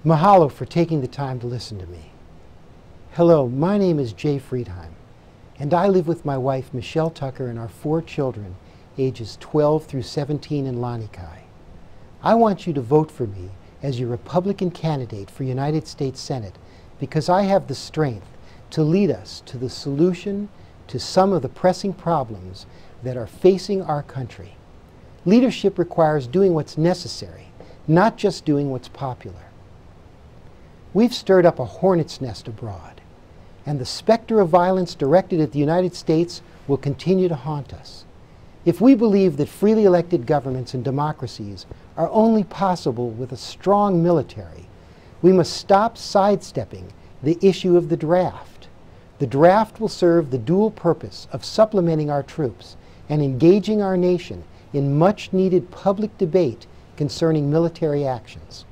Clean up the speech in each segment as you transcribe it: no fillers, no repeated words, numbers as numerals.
Mahalo for taking the time to listen to me. Hello, my name is Jay Friedheim, and I live with my wife Michelle Tucker and our 4 children, ages 12 through 17 in Lanikai. I want you to vote for me as your Republican candidate for United States Senate because I have the strength to lead us to the solution to some of the pressing problems that are facing our country. Leadership requires doing what's necessary, not just doing what's popular. We've stirred up a hornet's nest abroad, and the specter of violence directed at the United States will continue to haunt us. If we believe that freely elected governments and democracies are only possible with a strong military, we must stop sidestepping the issue of the draft. The draft will serve the dual purpose of supplementing our troops and engaging our nation in much-needed public debate concerning military actions.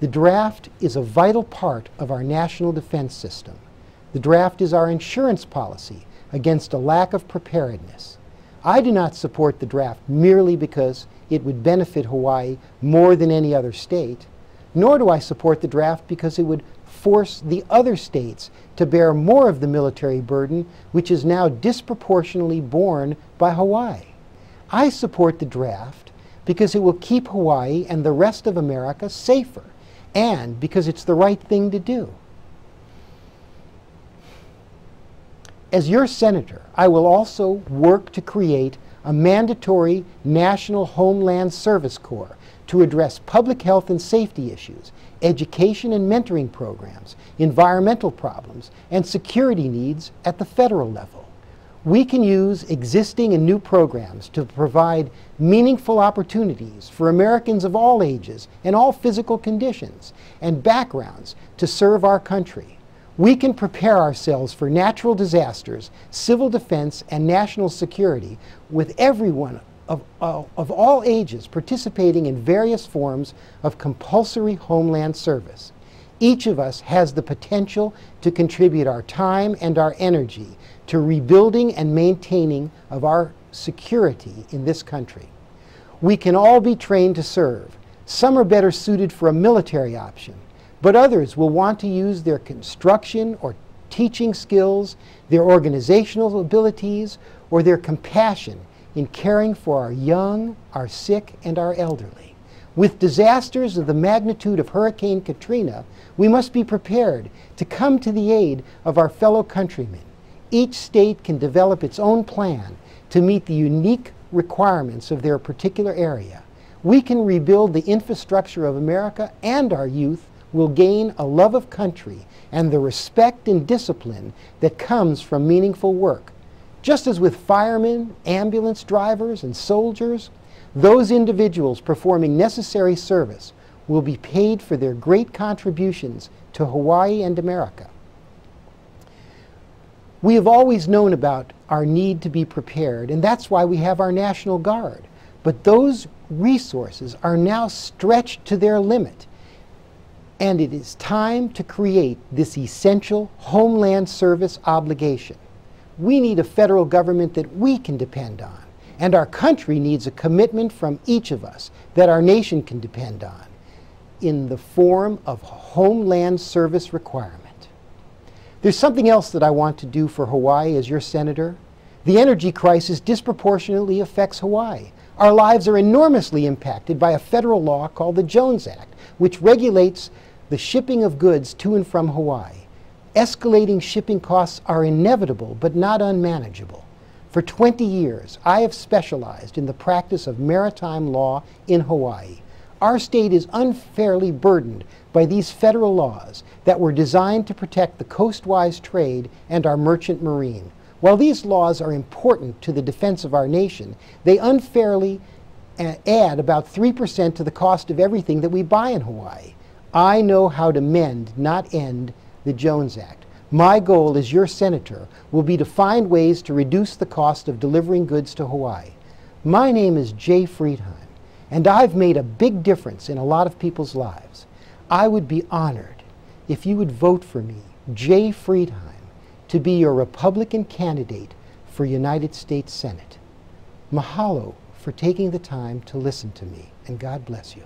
The draft is a vital part of our national defense system. The draft is our insurance policy against a lack of preparedness. I do not support the draft merely because it would benefit Hawaii more than any other state, nor do I support the draft because it would force the other states to bear more of the military burden, which is now disproportionately borne by Hawaii. I support the draft because it will keep Hawaii and the rest of America safer, and because it's the right thing to do. As your senator, I will also work to create a mandatory National Homeland Service Corps to address public health and safety issues, education and mentoring programs, environmental problems, and security needs at the federal level. We can use existing and new programs to provide meaningful opportunities for Americans of all ages and all physical conditions and backgrounds to serve our country. We can prepare ourselves for natural disasters, civil defense, and national security with everyone of all ages participating in various forms of compulsory homeland service. Each of us has the potential to contribute our time and our energy to rebuilding and maintaining of our security in this country. We can all be trained to serve. Some are better suited for a military option, but others will want to use their construction or teaching skills, their organizational abilities, or their compassion in caring for our young, our sick, and our elderly. With disasters of the magnitude of Hurricane Katrina, we must be prepared to come to the aid of our fellow countrymen. Each state can develop its own plan to meet the unique requirements of their particular area. We can rebuild the infrastructure of America, and our youth will gain a love of country and the respect and discipline that comes from meaningful work. Just as with firemen, ambulance drivers, and soldiers, those individuals performing necessary service will be paid for their great contributions to Hawaii and America. We have always known about our need to be prepared, and that's why we have our National Guard. But those resources are now stretched to their limit, and it is time to create this essential Homeland Service obligation. We need a federal government that we can depend on, and our country needs a commitment from each of us that our nation can depend on in the form of Homeland Service requirement. There's something else that I want to do for Hawaii as your senator. The energy crisis disproportionately affects Hawaii. Our lives are enormously impacted by a federal law called the Jones Act, which regulates the shipping of goods to and from Hawaii. Escalating shipping costs are inevitable but not unmanageable. For 20 years, I have specialized in the practice of maritime law in Hawaii. Our state is unfairly burdened by these federal laws that were designed to protect the coastwise trade and our merchant marine. While these laws are important to the defense of our nation, they unfairly add about 3% to the cost of everything that we buy in Hawaii. I know how to mend, not end, the Jones Act. My goal as your senator will be to find ways to reduce the cost of delivering goods to Hawaii. My name is Jay Friedheim, and I've made a big difference in a lot of people's lives. I would be honored if you would vote for me, Jay Friedheim, to be your Republican candidate for United States Senate. Mahalo for taking the time to listen to me, and God bless you.